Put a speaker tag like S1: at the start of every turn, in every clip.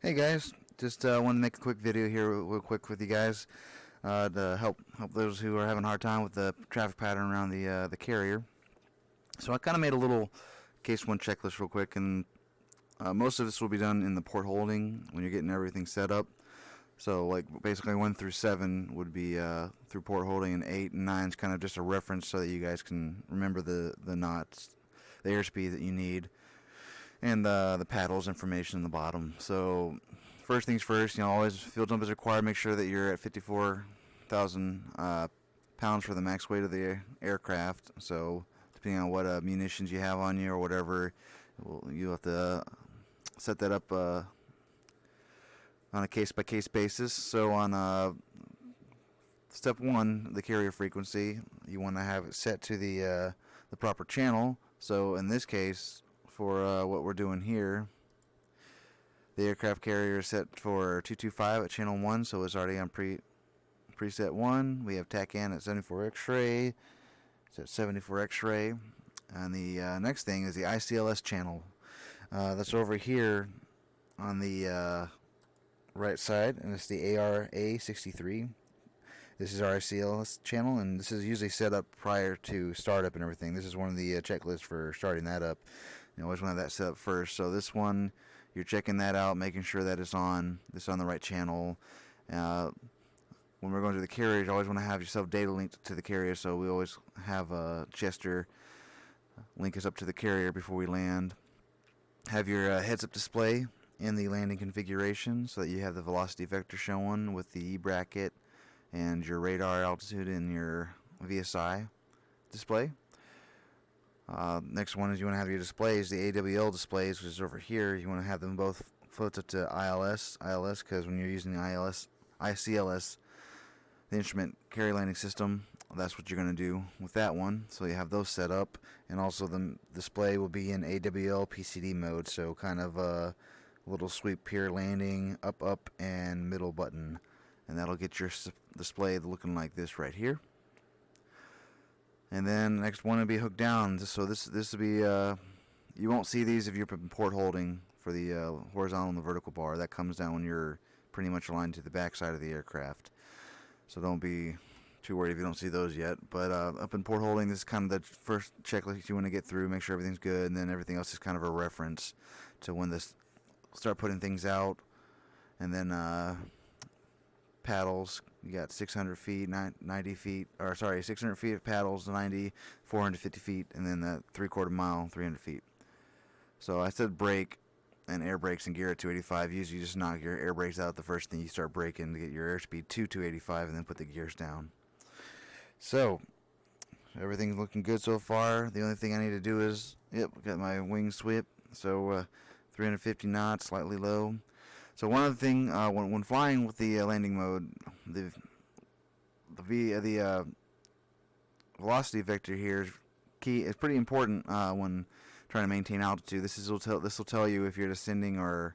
S1: Hey guys, just wanted to make a quick video here real quick with you guys to help those who are having a hard time with the traffic pattern around the carrier. So I kind of made a little case one checklist real quick, and most of this will be done in the port holding when you're getting everything set up. So like basically 1 through 7 would be through port holding, and 8 and 9 is kind of just a reference so that you guys can remember the knots, the airspeed that you need, and the paddles information in the bottom. So first things first, always fuel dump is required. Make sure that you're at 54,000 pounds for the max weight of the aircraft. So depending on what munitions you have on you or whatever, you have to set that up on a case-by-case basis. So on step 1, the carrier frequency, you want to have it set to the proper channel. So in this case, for what we're doing here, the aircraft carrier is set for 225 at channel 1, so it's already on preset 1. We have TACAN at 74 X-ray. It's at 74 X-ray. And the next thing is the ICLS channel. That's over here on the right side, and it's the ARA 63. This is our ICLS channel, and this is usually set up prior to startup and everything. This is one of the checklists for starting that up. You always want to have that set up first. So this one, you're checking that out, making sure that it's on the right channel. When we're going to the carrier, you always want to have yourself data linked to the carrier. So we always have Chester link us up to the carrier before we land. Have your heads-up display in the landing configuration so that you have the velocity vector showing with the E-bracket and your radar altitude in your VSI display. Next one is you want to have your displays, the AWL displays, which is over here. You want to have them both flipped up to ILS, because when you're using the ICLS, the instrument carry landing system, that's what you're going to do with that one. So you have those set up, and also the display will be in AWL PCD mode, so kind of a little sweep here, landing, up, and middle button. And that'll get your display looking like this right here. And then the next one will be hooked down. So this will be, you won't see these if you're in port holding for the horizontal and the vertical bar. That comes down when you're pretty much aligned to the back side of the aircraft. So don't be too worried if you don't see those yet. But up in port holding, this is kind of the first checklist you want to get through, make sure everything's good, and then everything else is kind of a reference to when this start putting things out. And then paddles, you got 600 feet, 90 feet, or sorry, 600 feet of paddles, 90, 450 feet, and then that 3/4 mile, 300 feet. So I said brake and air brakes and gear at 285. Usually you just knock your air brakes out the first thing you start braking to get your airspeed to 285 and then put the gears down. So everything's looking good so far. The only thing I need to do is, got my wing sweep. So 350 knots, slightly low. So one other thing, when flying with the landing mode, the velocity vector here is key. It's pretty important when trying to maintain altitude. This will tell you if you're descending or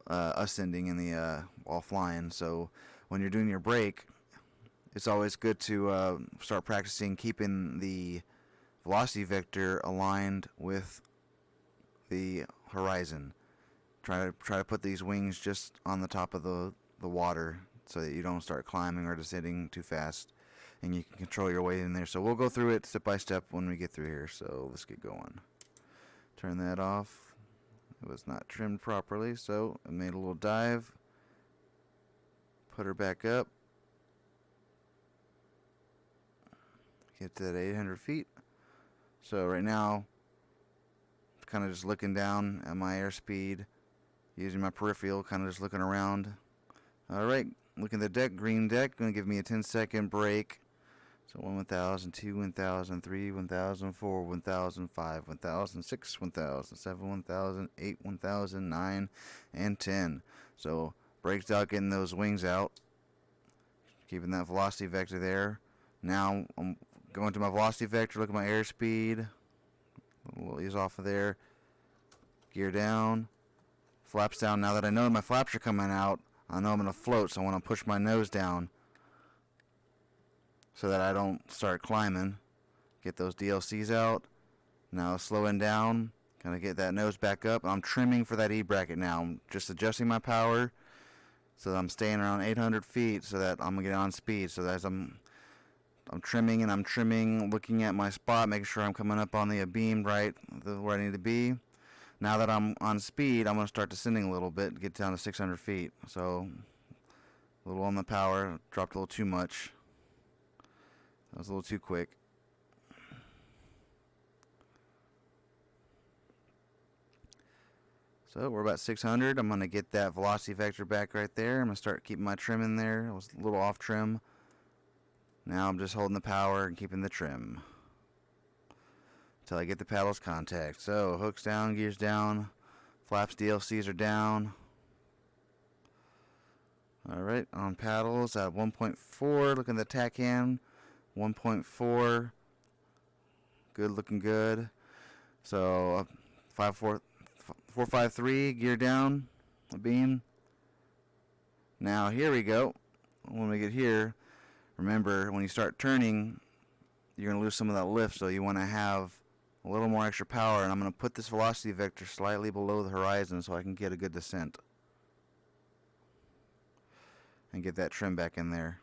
S1: ascending in the while flying. So when you're doing your brake, it's always good to start practicing keeping the velocity vector aligned with the horizon. Try to put these wings just on the top of the water so that you don't start climbing or descending too fast, and you can control your way in there. So we'll go through it step by step when we get through here. So let's get going. Turn that off. It was not trimmed properly, so I made a little dive. Put her back up. Get to that 800 feet. So right now, kind of just looking down at my airspeed, using my peripheral, kind of just looking around. Alright, looking at the deck, green deck, going to give me a 10-second break. So 1, 1000, 2, 1000, 3, 1000, 4, 1000, 5, 1000, 6, 1000, 7, 1000, 8, 1000, 9, and 10. So brakes out, getting those wings out, keeping that velocity vector there. Now I'm going to my velocity vector, look at my airspeed. We'll ease off of there. Gear down. Flaps down. Now that I know my flaps are coming out, I know I'm going to float, so I want to push my nose down so that I don't start climbing. Get those DLCs out. Now slowing down. Kind of get that nose back up. I'm trimming for that E bracket now. I'm just adjusting my power so that I'm staying around 800 feet so that I'm going to get on speed. So that as I'm trimming and I'm trimming, looking at my spot, making sure I'm coming up on the beam right where I need to be. Now that I'm on speed, I'm going to start descending a little bit, get down to 600 feet. So a little on the power, dropped a little too much. That was a little too quick. So we're about 600. I'm going to get that velocity vector back right there. I'm going to start keeping my trim in there. It was a little off trim. Now I'm just holding the power and keeping the trim until I get the paddles contact. So hooks down, gears down, flaps DLCs are down. Alright, on paddles at 1.4, looking at the tack hand, 1.4, good, looking good. So 453, gear down, a beam. Now here we go. When we get here, remember when you start turning, you're going to lose some of that lift, so you want to have a little more extra power. And I'm going to put this velocity vector slightly below the horizon so I can get a good descent and get that trim back in there.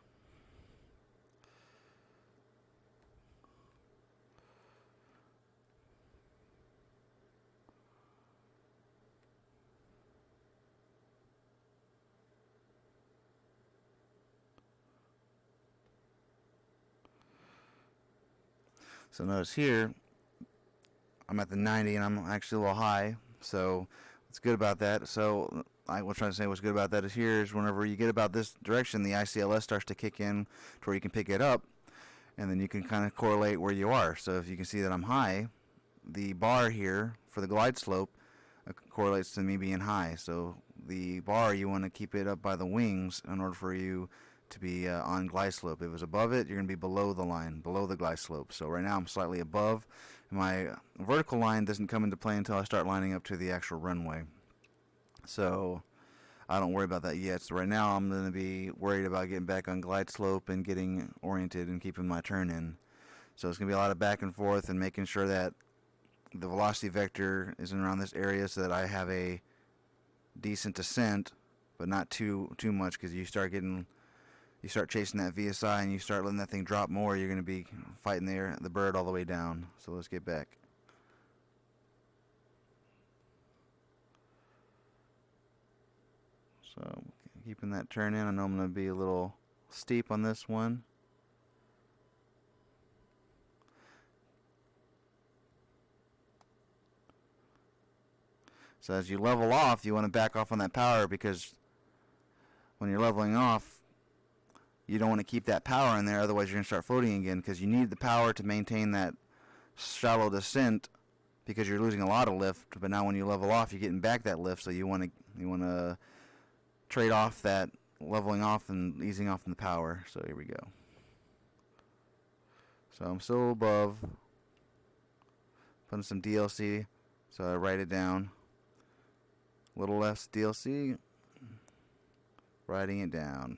S1: So notice here, I'm at the 90 and I'm actually a little high, so what's good about that? So I was trying to say what's good about that is here is whenever you get about this direction, the ICLS starts to kick in to where you can pick it up, and then you can kind of correlate where you are. So if you can see that I'm high, the bar here for the glide slope correlates to me being high. So the bar, you want to keep it up by the wings in order for you to be on glide slope. If it was above it, you're going to be below the line, below the glide slope. So right now I'm slightly above. My vertical line doesn't come into play until I start lining up to the actual runway. So I don't worry about that yet. So right now I'm going to be worried about getting back on glide slope and getting oriented and keeping my turn in. So it's going to be a lot of back and forth and making sure that the velocity vector is around this area so that I have a decent descent, but not too much, because you start chasing that VSI and you start letting that thing drop more, you're going to be fighting the bird all the way down. So let's get back. So keeping that turn in. I know I'm going to be a little steep on this one. So as you level off, you want to back off on that power, because when you're leveling off, you don't want to keep that power in there, otherwise you're going to start floating again, because you need the power to maintain that shallow descent, because you're losing a lot of lift. But now when you level off, you're getting back that lift, so you want to trade off that leveling off and easing off in the power. So here we go. So I'm still above, putting some DLC, so I write it down. A little less DLC, writing it down.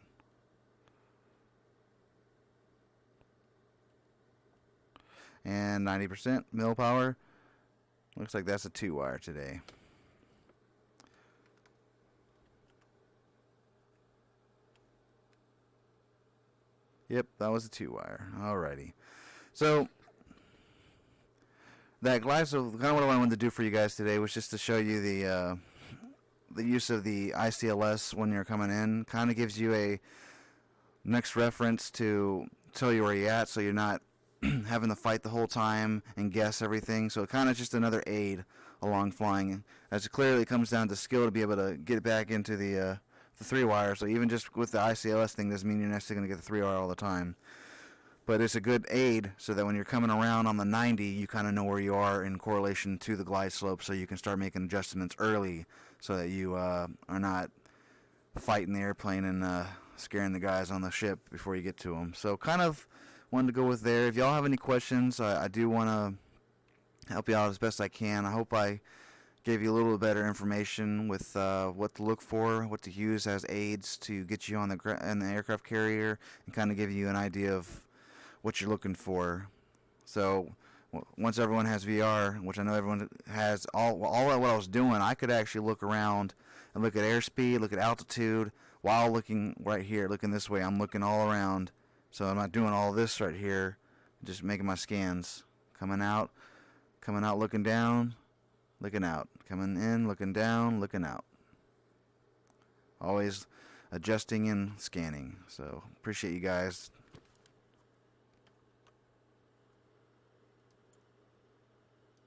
S1: And 90% mill power. Looks like that's a 2-wire today. Yep, that was a 2-wire. Alrighty. So that glide, so kind of what I wanted to do for you guys today was just to show you the use of the ICLS when you're coming in. Kind of gives you a next reference to tell you where you're at, so you're not having to fight the whole time and guess everything. So it kind of just another aid along flying, as it clearly comes down to skill to be able to get it back into the 3-wire. So even just with the ICLS thing doesn't mean you're necessarily going to get the 3-wire all the time, but it's a good aid so that when you're coming around on the 90, you kind of know where you are in correlation to the glide slope, so you can start making adjustments early so that you are not fighting the airplane and scaring the guys on the ship before you get to them. So kind of wanted to go with there. If y'all have any questions, I do want to help you out as best I can. I hope I gave you a little better information with what to look for, what to use as aids to get you on the aircraft carrier, and kind of give you an idea of what you're looking for. So once everyone has VR, which I know everyone has, all what I was doing, I could actually look around and look at airspeed, look at altitude, while looking right here, looking this way. I'm looking all around, so I'm not doing all this right here, just making my scans, coming out, looking down, looking out, coming in, looking down, looking out. Always adjusting and scanning. So appreciate you guys.